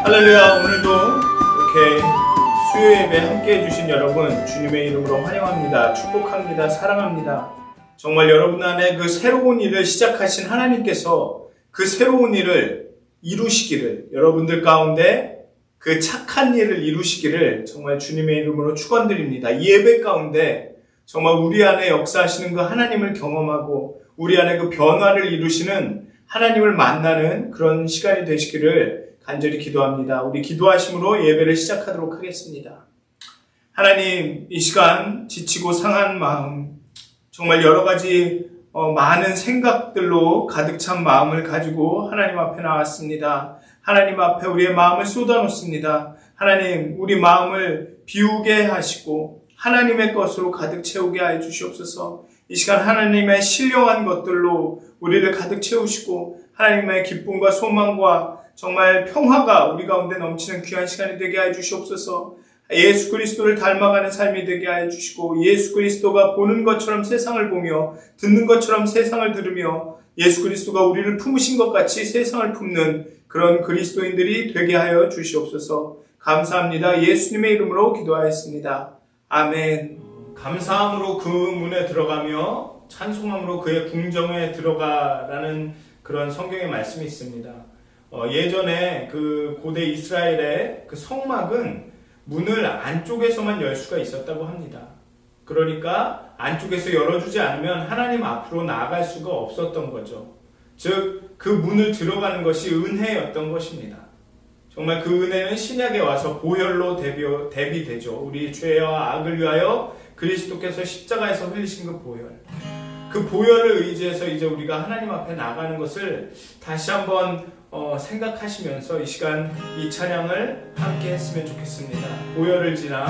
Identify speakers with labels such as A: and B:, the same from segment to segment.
A: 할렐루야. 오늘도 이렇게 수요 예배 함께 해주신 여러분 주님의 이름으로 환영합니다. 축복합니다. 사랑합니다. 정말 여러분 안에 그 새로운 일을 시작하신 하나님께서 그 새로운 일을 이루시기를, 여러분들 가운데 그 착한 일을 이루시기를 정말 주님의 이름으로 축원드립니다. 이 예배 가운데 정말 우리 안에 역사하시는 그 하나님을 경험하고 우리 안에 그 변화를 이루시는 하나님을 만나는 그런 시간이 되시기를 간절히 기도합니다. 우리 기도하심으로 예배를 시작하도록 하겠습니다. 하나님, 이 시간 지치고 상한 마음, 정말 여러 가지 많은 생각들로 가득 찬 마음을 가지고 하나님 앞에 나왔습니다. 하나님 앞에 우리의 마음을 쏟아놓습니다. 하나님, 우리 마음을 비우게 하시고 하나님의 것으로 가득 채우게 해 주시옵소서. 이 시간 하나님의 신령한 것들로 우리를 가득 채우시고 하나님의 기쁨과 소망과 정말 평화가 우리 가운데 넘치는 귀한 시간이 되게 해 주시옵소서. 예수 그리스도를 닮아가는 삶이 되게 해 주시고 예수 그리스도가 보는 것처럼 세상을 보며 듣는 것처럼 세상을 들으며 예수 그리스도가 우리를 품으신 것 같이 세상을 품는 그런 그리스도인들이 되게 하여 주시옵소서. 감사합니다. 예수님의 이름으로 기도하였습니다. 아멘. 감사함으로 그 문에 들어가며 찬송함으로 그의 궁정에 들어가라는 그런 성경의 말씀이 있습니다. 예전에 그 고대 이스라엘의 그 성막은 문을 안쪽에서만 열 수가 있었다고 합니다. 그러니까 안쪽에서 열어주지 않으면 하나님 앞으로 나아갈 수가 없었던 거죠. 즉, 그 문을 들어가는 것이 은혜였던 것입니다. 정말 그 은혜는 신약에 와서 보혈로 대비되죠. 우리 죄와 악을 위하여 그리스도께서 십자가에서 흘리신 그 보혈. 그 보혈을 의지해서 이제 우리가 하나님 앞에 나가는 것을 다시 한번 생각하시면서 이 시간 이 찬양을 함께 했으면 좋겠습니다. 보혈을 지나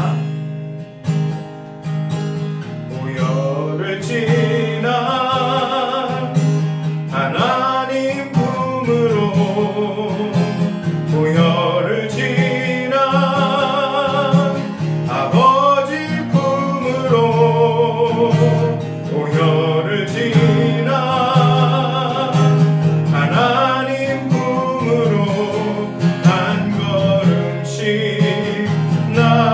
A: 하나님 품으로 보혈을 지나 아버지 품으로 보혈을 지나 하나님 품으로 한 걸음씩 나가네.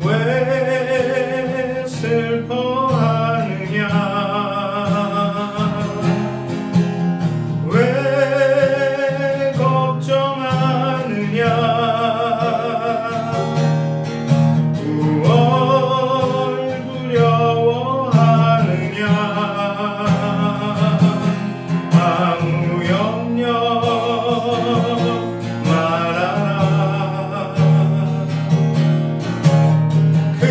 A: 왜 슬퍼하느냐 왜 걱정하느냐 무얼 두려워하느냐 아무 염려 말아라 그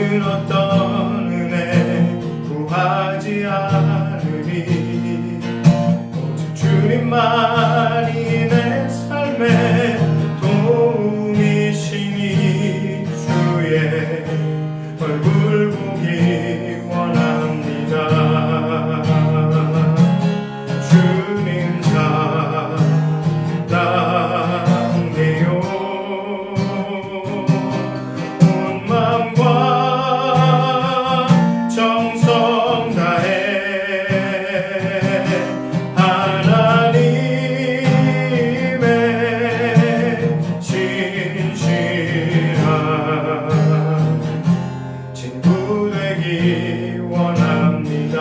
A: 다른 어떤 은혜 구하지 않으리. 오직 주님만이 내 삶의 도움이시니 주의 얼굴 보기 원합니다. 주님 사랑해요. 온 마음과 정성 다해 하나님의 진실한 친구 되기 원합니다.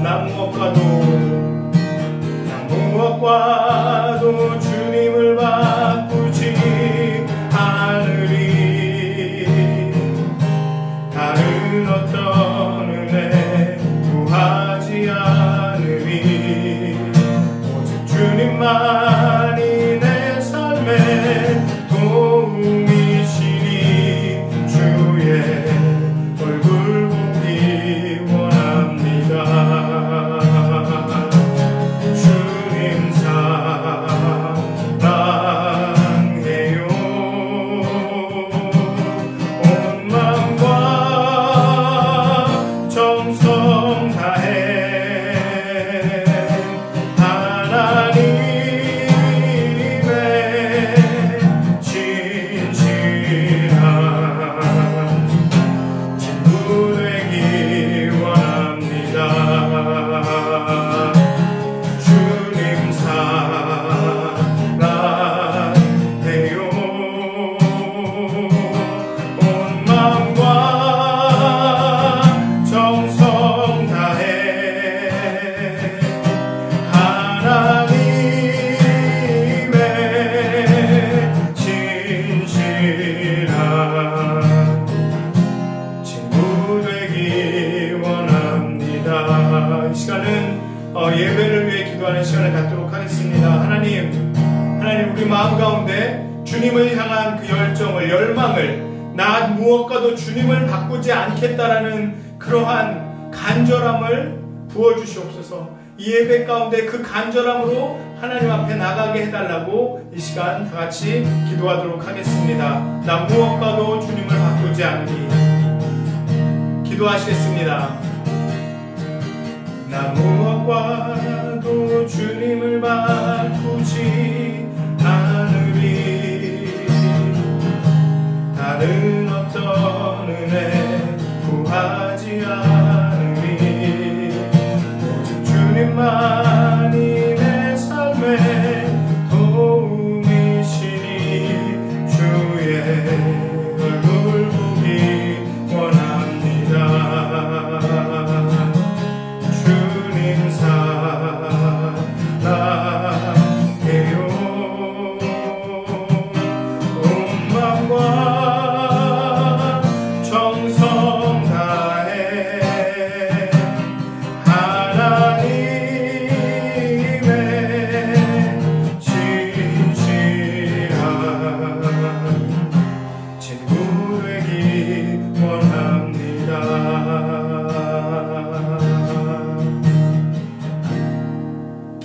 A: 난 무엇과도 주님을 바꾸지 않으리. 다른 어떤 은혜 구하지 않으리. 오직 주님만이 내 삶의 도움이시니 주의 얼굴 보기 원합니다. 주님 사랑해요. 온 마음과 정성 다해 하나님의 진실한 친구 되기 원합니다. 주님 사랑해요. 온 마음과 정성 다해 하나님의 진실한 친구 되기 원합니다. 이 시간은 예배를 위해 기도하는 시간을 갖도록 하겠습니다. 하나님 우리 마음 가운데 주님을 향한 그 열정을, 열망을, 나 무엇과도 주님을 바꾸지 않겠다라는 그러한 간절함을 부어주시옵소서. 이 예배 가운데 그 간절함으로 하나님 앞에 나가게 해달라고 이 시간 다 같이 기도하도록 하겠습니다. 나 무엇과도 주님을 바꾸지 않으니. 기도하시겠습니다. 나 무엇과도 주님을 바꾸지 않으리. 다른 어떤 은혜 구하지 않으리. 오직 주님만이 내 삶의 도움이시니 주의 얼굴 보기 원합니다. 주님 사랑해요. 온 마음과 정성 다해 하나님의 진실한 친구 되기 원합니다.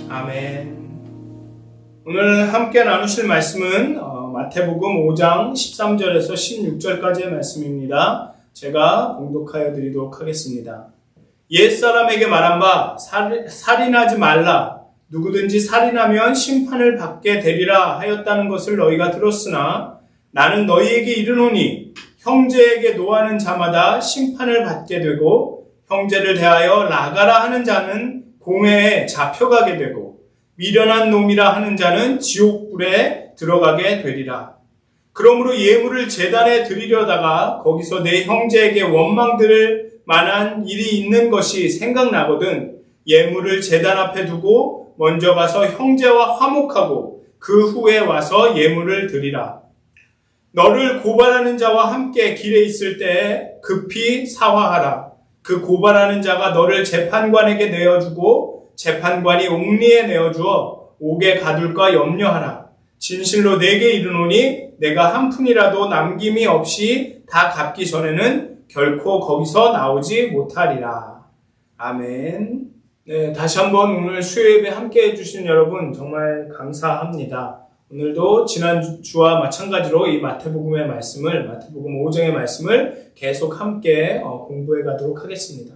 A: 아멘. 오늘 함께 나누실 말씀은 마태복음 5장 13절에서 16절까지의 말씀입니다. 제가 봉독하여 드리도록 하겠습니다. 옛사람에게 말한 바 살인하지 말라. 누구든지 살인하면 심판을 받게 되리라 하였다는 것을 너희가 들었으나 나는 너희에게 이르노니 형제에게 노하는 자마다 심판을 받게 되고 형제를 대하여 나가라 하는 자는 공회에 잡혀가게 되고 미련한 놈이라 하는 자는 지옥불에 들어가게 되리라. 그러므로 예물을 제단에 드리려다가 거기서 내 형제에게 원망 들을 만한 일이 있는 것이 생각나거든 예물을 제단 앞에 두고 먼저 가서 형제와 화목하고 그 후에 와서 예물을 드리라. 너를 고발하는 자와 함께 길에 있을 때에 급히 사화하라. 그 고발하는 자가 너를 재판관에게 내어주고 재판관이 옥리에 내어주어 옥에 가둘까 염려하라. 진실로 내게 이르노니 내가 한 푼이라도 남김이 없이 다 갚기 전에는 결코 거기서 나오지 못하리라. 아멘. 네, 다시 한번 오늘 수요예배 함께 해주신 여러분 정말 감사합니다. 오늘도 지난주와 마찬가지로 이 마태복음 5장의 말씀을 계속 함께 공부해 가도록 하겠습니다.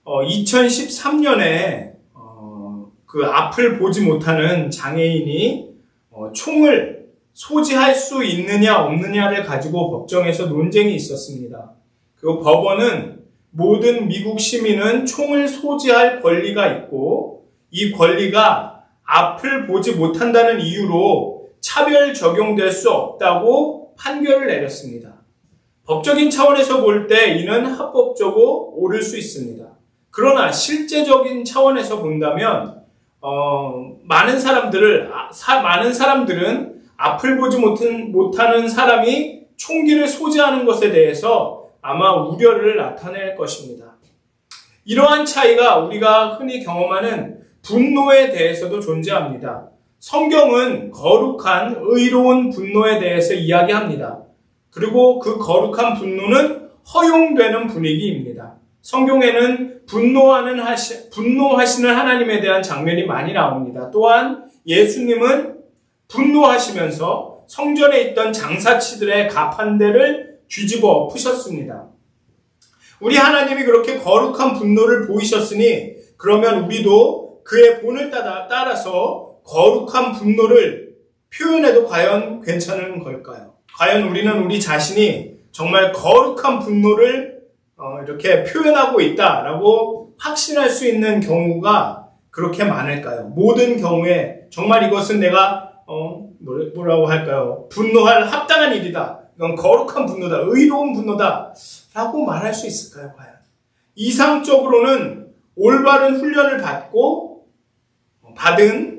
A: 2013년에 그 앞을 보지 못하는 장애인이 총을 소지할 수 있느냐 없느냐를 가지고 법정에서 논쟁이 있었습니다. 그 법원은 모든 미국 시민은 총을 소지할 권리가 있고 이 권리가 앞을 보지 못한다는 이유로 차별 적용될 수 없다고 판결을 내렸습니다. 법적인 차원에서 볼 때 이는 합법적으로 옳을 수 있습니다. 그러나 실제적인 차원에서 본다면 많은 사람들은 앞을 보지 못하는 사람이 총기를 소지하는 것에 대해서 아마 우려를 나타낼 것입니다. 이러한 차이가 우리가 흔히 경험하는 분노에 대해서도 존재합니다. 성경은 거룩한 의로운 분노에 대해서 이야기합니다. 그리고 그 거룩한 분노는 허용되는 분위기입니다. 성경에는 분노하시는 하나님에 대한 장면이 많이 나옵니다. 또한 예수님은 분노하시면서 성전에 있던 장사치들의 가판대를 뒤집어 엎으셨습니다. 우리 하나님이 그렇게 거룩한 분노를 보이셨으니 그러면 우리도 그의 본을 따라서 거룩한 분노를 표현해도 과연 괜찮은 걸까요? 과연 우리는 우리 자신이 정말 거룩한 분노를 이렇게 표현하고 있다라고 확신할 수 있는 경우가 그렇게 많을까요? 모든 경우에 정말 이것은 내가 뭐라고 할까요? 분노할 합당한 일이다. 이건 거룩한 분노다. 의로운 분노다. 라고 말할 수 있을까요? 과연? 이상적으로는 올바른 훈련을 받은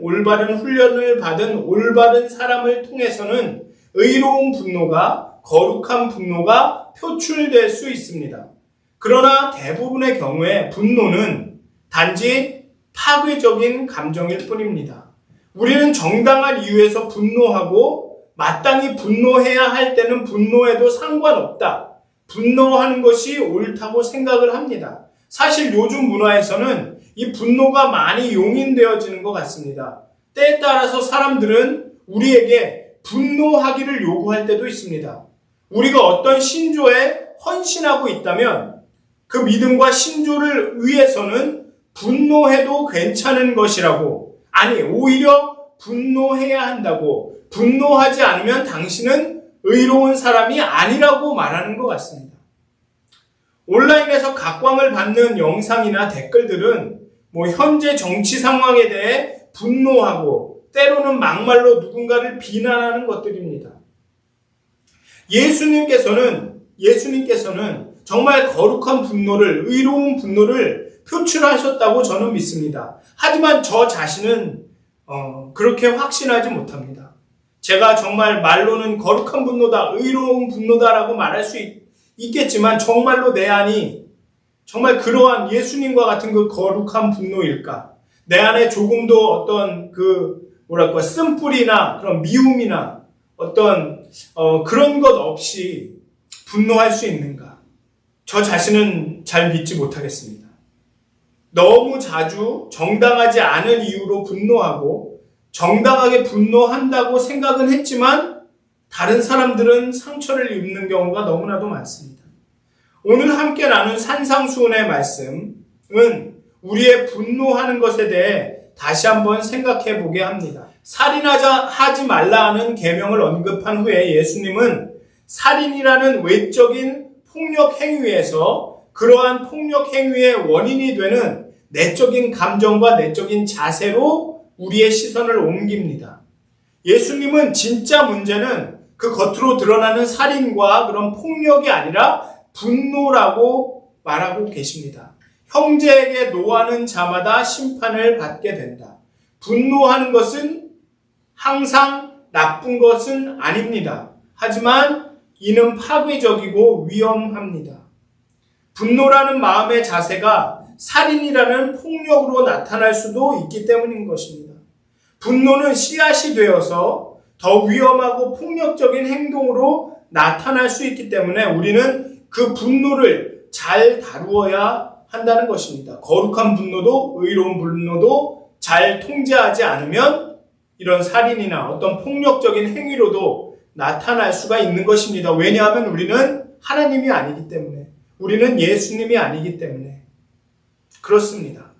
A: 올바른 사람을 통해서는 의로운 분노가, 거룩한 분노가 표출될 수 있습니다. 그러나 대부분의 경우에 분노는 단지 파괴적인 감정일 뿐입니다. 우리는 정당한 이유에서 분노하고 마땅히 분노해야 할 때는 분노해도 상관없다. 분노하는 것이 옳다고 생각을 합니다. 사실 요즘 문화에서는 이 분노가 많이 용인되어지는 것 같습니다. 때에 따라서 사람들은 우리에게 분노하기를 요구할 때도 있습니다. 우리가 어떤 신조에 헌신하고 있다면 그 믿음과 신조를 위해서는 분노해도 괜찮은 것이라고, 아니 오히려 분노해야 한다고, 분노하지 않으면 당신은 의로운 사람이 아니라고 말하는 것 같습니다. 온라인에서 각광을 받는 영상이나 댓글들은 현재 정치 상황에 대해 분노하고 때로는 막말로 누군가를 비난하는 것들입니다. 예수님께서는 정말 거룩한 분노를, 의로운 분노를 표출하셨다고 저는 믿습니다. 하지만 저 자신은 그렇게 확신하지 못합니다. 제가 정말 말로는 거룩한 분노다, 의로운 분노다라고 말할 수 있겠지만 정말로 내 안이 정말 그러한 예수님과 같은 그 거룩한 분노일까? 내 안에 조금도 어떤 쓴뿌리나 그런 미움이나 어떤 그런 것 없이 분노할 수 있는가? 저 자신은 잘 믿지 못하겠습니다. 너무 자주 정당하지 않은 이유로 분노하고 정당하게 분노한다고 생각은 했지만 다른 사람들은 상처를 입는 경우가 너무나도 많습니다. 오늘 함께 나눈 산상수훈의 말씀은 우리의 분노하는 것에 대해 다시 한번 생각해 보게 합니다. 살인하지 말라 하는 계명을 언급한 후에 예수님은 살인이라는 외적인 폭력 행위에서 그러한 폭력 행위의 원인이 되는 내적인 감정과 내적인 자세로 우리의 시선을 옮깁니다. 예수님은 진짜 문제는 그 겉으로 드러나는 살인과 그런 폭력이 아니라 분노라고 말하고 계십니다. 형제에게 노하는 자마다 심판을 받게 된다. 분노하는 것은 항상 나쁜 것은 아닙니다. 하지만 이는 파괴적이고 위험합니다. 분노라는 마음의 자세가 살인이라는 폭력으로 나타날 수도 있기 때문인 것입니다. 분노는 씨앗이 되어서 더 위험하고 폭력적인 행동으로 나타날 수 있기 때문에 우리는 그 분노를 잘 다루어야 한다는 것입니다. 거룩한 분노도 의로운 분노도 잘 통제하지 않으면 이런 살인이나 어떤 폭력적인 행위로도 나타날 수가 있는 것입니다. 왜냐하면 우리는 하나님이 아니기 때문에, 우리는 예수님이 아니기 때문에 그렇습니다.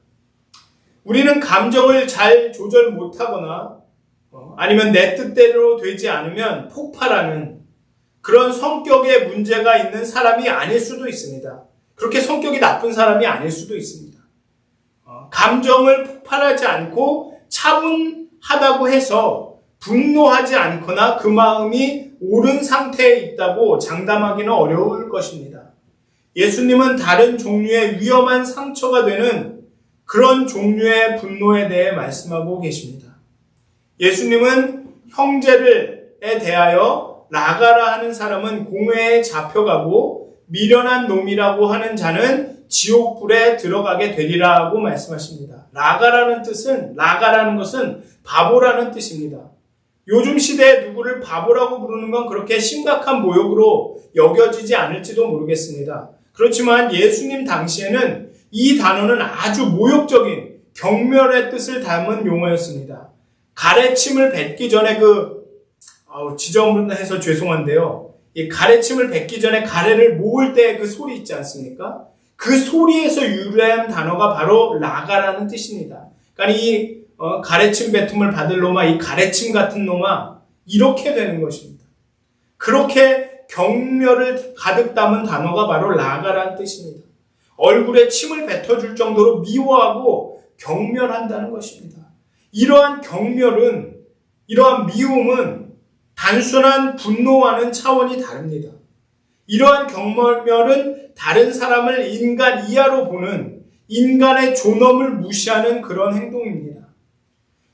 A: 우리는 감정을 잘 조절 못하거나 아니면 내 뜻대로 되지 않으면 폭발하는 그런 성격의 문제가 있는 사람이 아닐 수도 있습니다. 그렇게 성격이 나쁜 사람이 아닐 수도 있습니다. 감정을 폭발하지 않고 차분하다고 해서 분노하지 않거나 그 마음이 옳은 상태에 있다고 장담하기는 어려울 것입니다. 예수님은 다른 종류의 위험한 상처가 되는 그런 종류의 분노에 대해 말씀하고 계십니다. 예수님은 형제에 대하여 라가라 하는 사람은 공회에 잡혀가고 미련한 놈이라고 하는 자는 지옥불에 들어가게 되리라고 말씀하십니다. 라가라는 것은 바보라는 뜻입니다. 요즘 시대에 누구를 바보라고 부르는 건 그렇게 심각한 모욕으로 여겨지지 않을지도 모르겠습니다. 그렇지만 예수님 당시에는 이 단어는 아주 모욕적인 경멸의 뜻을 담은 용어였습니다. 가래침을 뱉기 전에 지저분해서 죄송한데요. 이 가래침을 뱉기 전에 가래를 모을 때 그 소리 있지 않습니까? 그 소리에서 유래한 단어가 바로 라가라는 뜻입니다. 그러니까 이 가래침 뱉음을 받을 놈아, 이 가래침 같은 놈아, 이렇게 되는 것입니다. 그렇게 경멸을 가득 담은 단어가 바로 라가라는 뜻입니다. 얼굴에 침을 뱉어줄 정도로 미워하고 경멸한다는 것입니다. 이러한 경멸은, 이러한 미움은 단순한 분노와는 차원이 다릅니다. 이러한 경멸은 다른 사람을 인간 이하로 보는, 인간의 존엄을 무시하는 그런 행동입니다.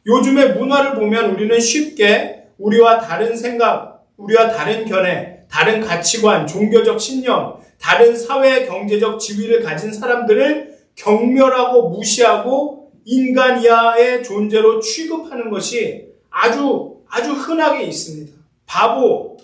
A: 요즘의 문화를 보면 우리는 쉽게 우리와 다른 생각, 우리와 다른 견해, 다른 가치관, 종교적 신념, 다른 사회 경제적 지위를 가진 사람들을 경멸하고 무시하고 인간 이하의 존재로 취급하는 것이 아주 흔하게 있습니다. 바보,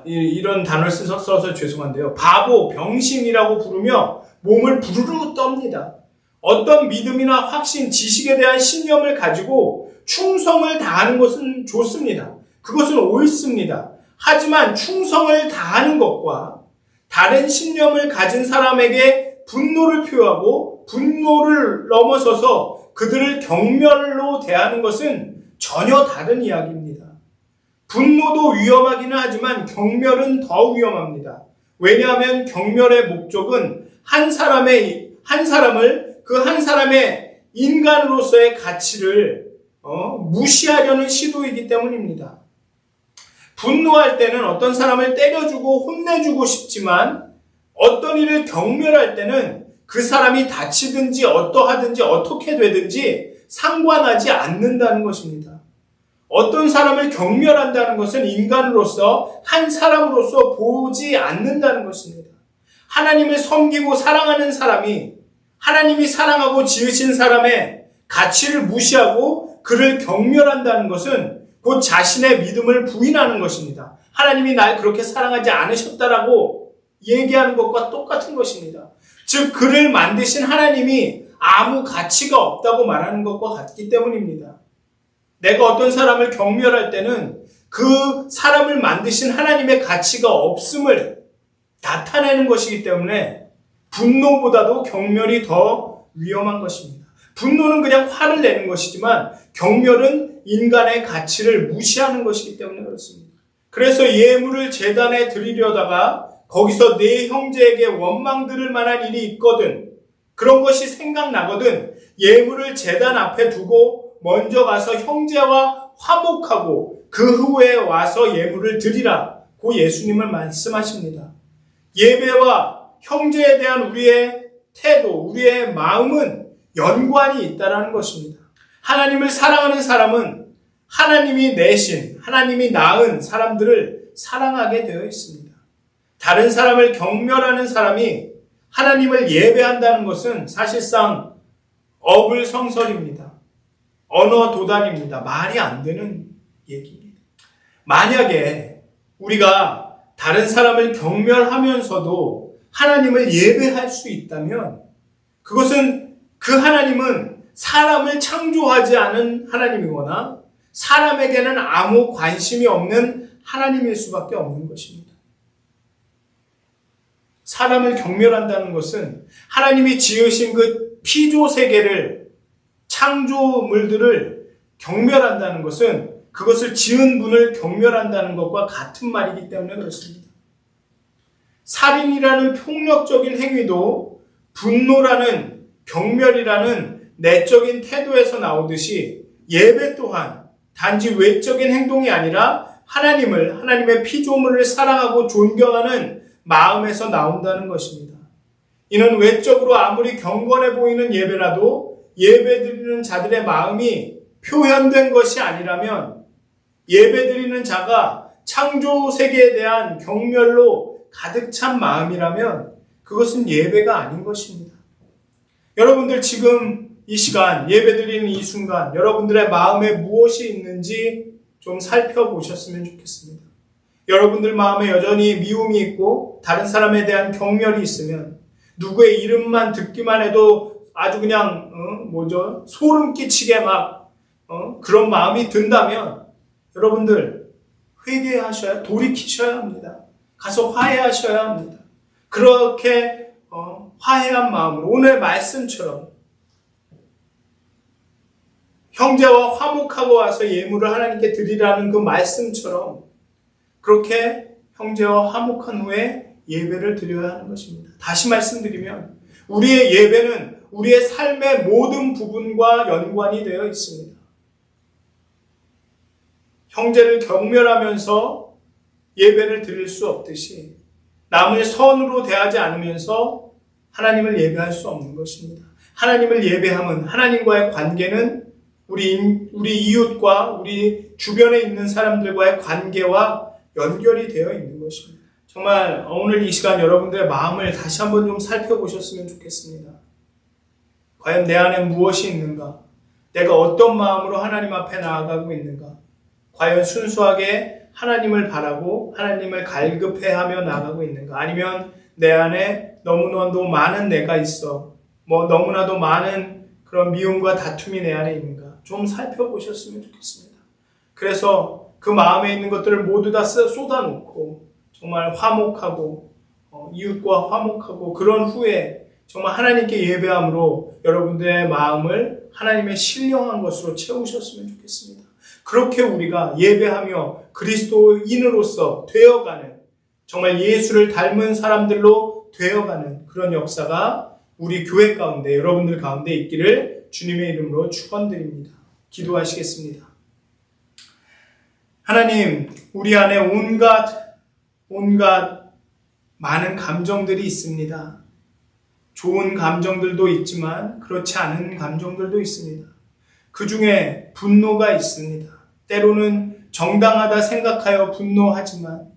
A: 이런 단어를 써서 죄송한데요. 바보, 병신이라고 부르며 몸을 부르르 떱니다. 어떤 믿음이나 확신, 지식에 대한 신념을 가지고 충성을 다하는 것은 좋습니다. 그것은 옳습니다. 하지만 충성을 다하는 것과 다른 신념을 가진 사람에게 분노를 표하고 분노를 넘어서서 그들을 경멸로 대하는 것은 전혀 다른 이야기입니다. 분노도 위험하기는 하지만 경멸은 더 위험합니다. 왜냐하면 경멸의 목적은 한 사람을 그 한 사람의 인간으로서의 가치를 무시하려는 시도이기 때문입니다. 분노할 때는 어떤 사람을 때려주고 혼내주고 싶지만 어떤 일을 경멸할 때는 그 사람이 다치든지 어떠하든지 어떻게 되든지 상관하지 않는다는 것입니다. 어떤 사람을 경멸한다는 것은 인간으로서 한 사람으로서 보지 않는다는 것입니다. 하나님을 섬기고 사랑하는 사람이 하나님이 사랑하고 지으신 사람의 가치를 무시하고 그를 경멸한다는 것은 곧 자신의 믿음을 부인하는 것입니다. 하나님이 날 그렇게 사랑하지 않으셨다라고 얘기하는 것과 똑같은 것입니다. 즉 그를 만드신 하나님이 아무 가치가 없다고 말하는 것과 같기 때문입니다. 내가 어떤 사람을 경멸할 때는 그 사람을 만드신 하나님의 가치가 없음을 나타내는 것이기 때문에 분노보다도 경멸이 더 위험한 것입니다. 분노는 그냥 화를 내는 것이지만 경멸은 인간의 가치를 무시하는 것이기 때문에 그렇습니다. 그래서 예물을 제단에 드리려다가 거기서 내 형제에게 원망 들을 만한 일이 있거든, 그런 것이 생각나거든 예물을 제단 앞에 두고 먼저 가서 형제와 화목하고 그 후에 와서 예물을 드리라고 예수님은 말씀하십니다. 예배와 형제에 대한 우리의 태도, 우리의 마음은 연관이 있다는 것입니다. 하나님을 사랑하는 사람은 하나님이 내신, 하나님이 낳은 사람들을 사랑하게 되어 있습니다. 다른 사람을 경멸하는 사람이 하나님을 예배한다는 것은 사실상 어불성설입니다. 언어 도단입니다. 말이 안 되는 얘기입니다. 만약에 우리가 다른 사람을 경멸하면서도 하나님을 예배할 수 있다면 그것은 그 하나님은 사람을 창조하지 않은 하나님이거나 사람에게는 아무 관심이 없는 하나님일 수밖에 없는 것입니다. 사람을 경멸한다는 것은 하나님이 지으신 그 피조 세계를 창조물들을 경멸한다는 것은 그것을 지은 분을 경멸한다는 것과 같은 말이기 때문에 그렇습니다. 살인이라는 폭력적인 행위도 분노라는 경멸이라는 내적인 태도에서 나오듯이 예배 또한 단지 외적인 행동이 아니라 하나님의 피조물을 사랑하고 존경하는 마음에서 나온다는 것입니다. 이는 외적으로 아무리 경건해 보이는 예배라도 예배드리는 자들의 마음이 표현된 것이 아니라면 예배드리는 자가 창조 세계에 대한 경멸로 가득 찬 마음이라면 그것은 예배가 아닌 것입니다. 여러분들 지금 이 시간 예배드리는 이 순간 여러분들의 마음에 무엇이 있는지 좀 살펴보셨으면 좋겠습니다. 여러분들 마음에 여전히 미움이 있고 다른 사람에 대한 경멸이 있으면 누구의 이름만 듣기만 해도 아주 그냥 소름 끼치게 막 그런 마음이 든다면 여러분들 회개하셔야 돌이키셔야 합니다. 가서 화해하셔야 합니다. 그렇게 화해한 마음으로 오늘 말씀처럼 형제와 화목하고 와서 예물을 하나님께 드리라는 그 말씀처럼 그렇게 형제와 화목한 후에 예배를 드려야 하는 것입니다. 다시 말씀드리면 우리의 예배는 우리의 삶의 모든 부분과 연관이 되어 있습니다. 형제를 경멸하면서 예배를 드릴 수 없듯이 남을 선으로 대하지 않으면서 하나님을 예배할 수 없는 것입니다. 하나님을 예배함은 하나님과의 관계는 우리 이웃과 우리 주변에 있는 사람들과의 관계와 연결이 되어 있는 것입니다. 정말 오늘 이 시간 여러분들의 마음을 다시 한번 좀 살펴보셨으면 좋겠습니다. 과연 내 안에 무엇이 있는가? 내가 어떤 마음으로 하나님 앞에 나아가고 있는가? 과연 순수하게 하나님을 바라고 하나님을 갈급해하며 나아가고 있는가? 아니면 내 안에 너무나도 많은 내가 있어 너무나도 많은 그런 미움과 다툼이 내 안에 있는가? 좀 살펴보셨으면 좋겠습니다. 그래서 그 마음에 있는 것들을 모두 다 쏟아놓고 정말 화목하고 이웃과 화목하고 그런 후에 정말 하나님께 예배함으로 여러분들의 마음을 하나님의 신령한 것으로 채우셨으면 좋겠습니다. 그렇게 우리가 예배하며 그리스도인으로서 되어가는 정말 예수를 닮은 사람들로 되어가는 그런 역사가 우리 교회 가운데 여러분들 가운데 있기를 주님의 이름으로 축원드립니다. 기도하시겠습니다. 하나님, 우리 안에 온갖 많은 감정들이 있습니다. 좋은 감정들도 있지만 그렇지 않은 감정들도 있습니다. 그 중에 분노가 있습니다. 때로는 정당하다 생각하여 분노하지만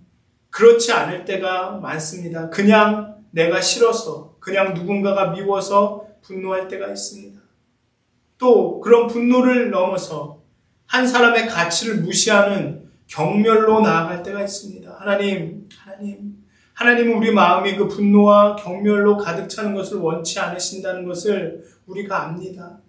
A: 그렇지 않을 때가 많습니다. 그냥 내가 싫어서, 그냥 누군가가 미워서 분노할 때가 있습니다. 또 그런 분노를 넘어서 한 사람의 가치를 무시하는 경멸로 나아갈 때가 있습니다. 하나님은 우리 마음이 그 분노와 경멸로 가득 차는 것을 원치 않으신다는 것을 우리가 압니다.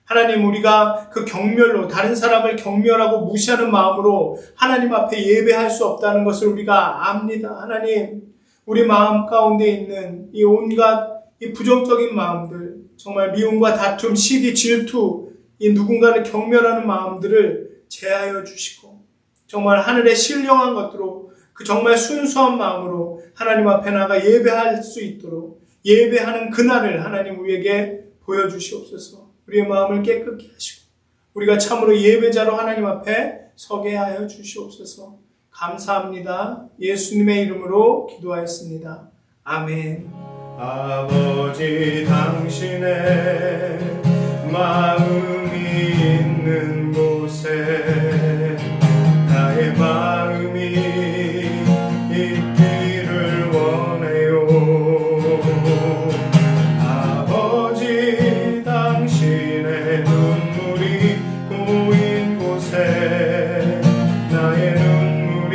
A: 하나님, 우리가 그 경멸로 다른 사람을 경멸하고 무시하는 마음으로 하나님 앞에 예배할 수 없다는 것을 우리가 압니다. 하나님, 우리 마음 가운데 있는 이 온갖 이 부정적인 마음들, 정말 미움과 다툼, 시기, 질투, 이 누군가를 경멸하는 마음들을 제하여 주시고 정말 하늘의 신령한 것으로 그 정말 순수한 마음으로 하나님 앞에 나가 예배할 수 있도록 예배하는 그날을 하나님 우리에게 보여주시옵소서. 우리의 마음을 깨끗게 하시고 우리가 참으로 예배자로 하나님 앞에 서게 하여 주시옵소서. 감사합니다. 예수님의 이름으로 기도하였습니다. 아멘. 아버지, 당신의 마음이 있는 곳에 나의 마음이 있기를 원해요. 아버지, 당신의 눈물이 고인 곳에 나의 눈물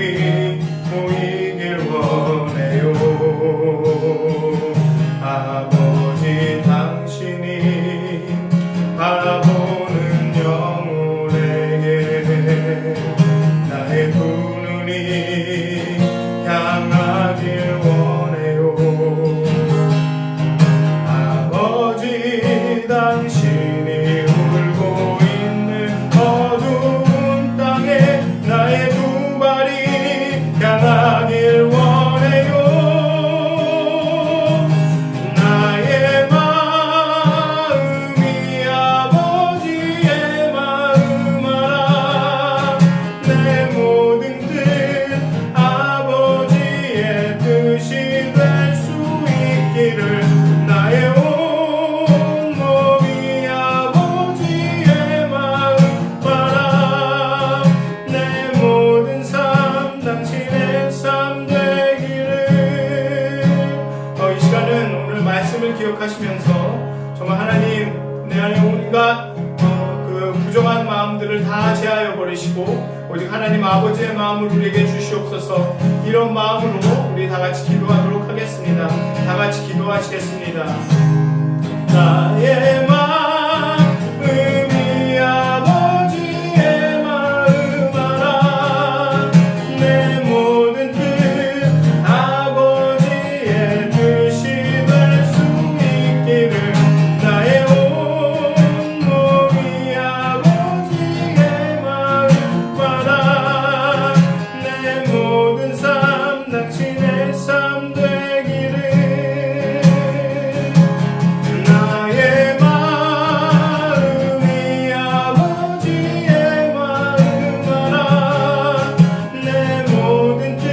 A: 기억하시면서 정말 하나님 내 안에 온갖 그 부정한 마음들을 다 제하여 버리시고 오직 하나님 아버지의 마음을 우리에게 주시옵소서. 이런 마음으로 우리 다 같이 기도하도록 하겠습니다. 다 같이 기도하시겠습니다. 나의 마음이 아버지의 마음 알아. 내 모든 뜻 아버지의 뜻이 될 수 있기를. 나의 온 몸이 아버지의 마음 알아. 내 모든 삶 당신의 삶 되기를. 나의 마음이 아버지의 마음 알아. 내 모든 뜻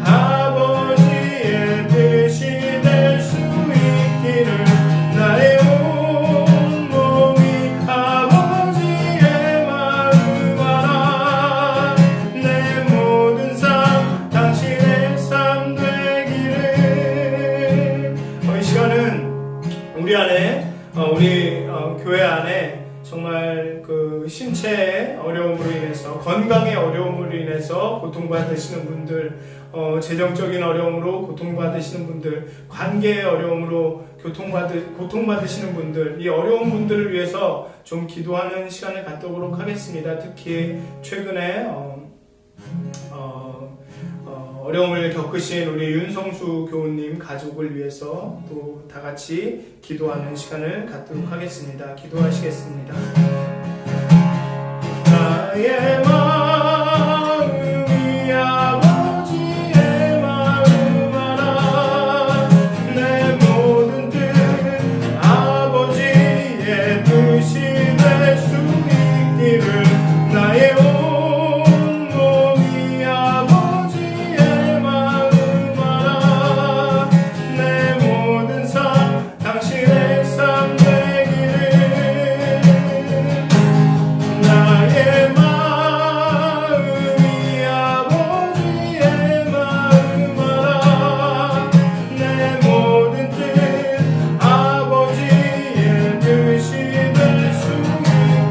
A: 아버지의 뜻이 될 수 있기를. 나의 온 몸이 아버지의 마음 알아. 내 모든 삶 당신의 삶 되기를. 이 시간은 우리 안에 우리 교회 안에 정말 그 신체의 어려움으로 인해서 건강의 어려움으로 인해서 고통받으시는 분들, 재정적인 어려움으로 고통받으시는 분들, 관계의 어려움으로 고통받으시는 분들, 이 어려운 분들을 위해서 좀 기도하는 시간을 갖도록 하겠습니다. 특히 최근에 어려움을 겪으신 우리 윤성수 교우님 가족을 위해서 또 다 같이 기도하는 시간을 갖도록 하겠습니다. 기도하시겠습니다. 나의 마음이 아버지의 마음 알아. 내 모든 뜻 아버지의 뜻이 될 수 있기를. 나의 온 몸이 아버지의 마음 알아. 내 모든 삶 당신의 삶 되기를. 나의 마음이 아버지의 마음 알아. 내 모든 뜻 아버지의 뜻이 될 수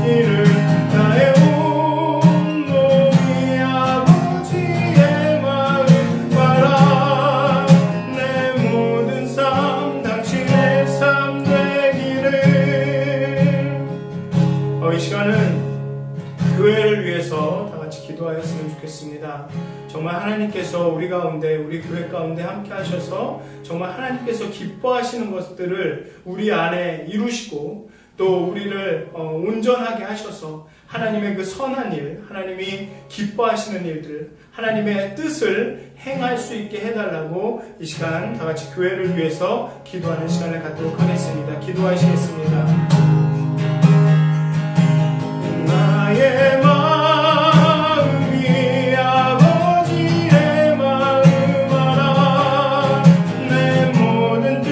A: 있기를. 나의 온 몸이 아버지의 마음 알아. 내 모든 삶 당신의 삶 되기를. 이 시간은 교회를 위해서 다 같이 기도하였으면 좋겠습니다. 정말 하나님께서 우리 가운데, 우리 교회 가운데 함께 하셔서 정말 하나님께서 기뻐하시는 것들을 우리 안에 이루시고 또 우리를 온전하게 하셔서 하나님의 그 선한 일, 하나님이 기뻐하시는 일들, 하나님의 뜻을 행할 수 있게 해달라고 이 시간 다 같이 교회를 위해서 기도하는 시간을 갖도록 하겠습니다. 기도하시겠습니다. 나의 마음이 아버지의 마음 알아. 내 모든 뜻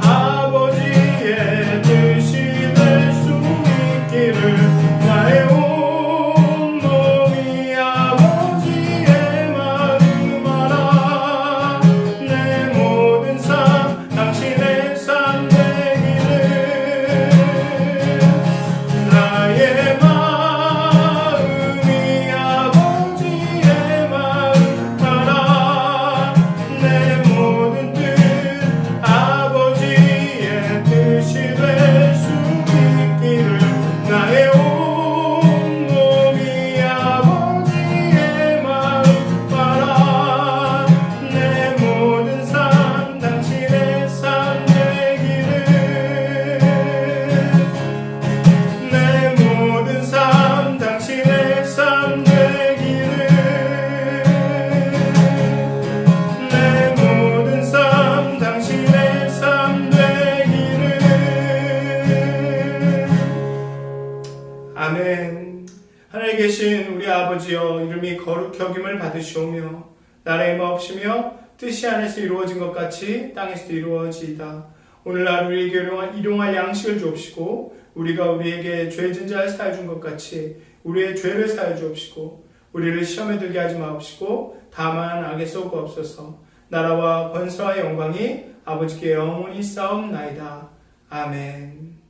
A: 아버지의 뜻이 될 수 있기를. 나의 온 몸이 아버지의 마음 알아. 내 모든 삶 당신의 삶 되기를. 나의 마음이 아버지의 마음 알아. 내 모든 뜻 아버지의 뜻이 될 수 있기를. 나의 온 몸이 아버지의 마음 알아. 내 모든 삶 당신의 삶 되기를. 내 모든 삶 당신의 삶 되기를. 내 모든 삶 당신의 삶 되기를. 아멘. 하늘에 계신 우리 아버지여, 이름이 거룩히 여김을 받으시오며 나라의 마옵시며 뜻이 하늘에서 이루어진 것 같이 땅에서도 이루어지이다. 오늘날 우리에게 일용할 양식을 주옵시고 우리가 우리에게 죄진 자를 사해 준 것 같이 우리의 죄를 사해 주옵시고 우리를 시험에 들게 하지 마옵시고 다만 악에서 구하옵소서. 나라와 권세와 영광이 아버지께 영원히 쌓옵나이다. 아멘.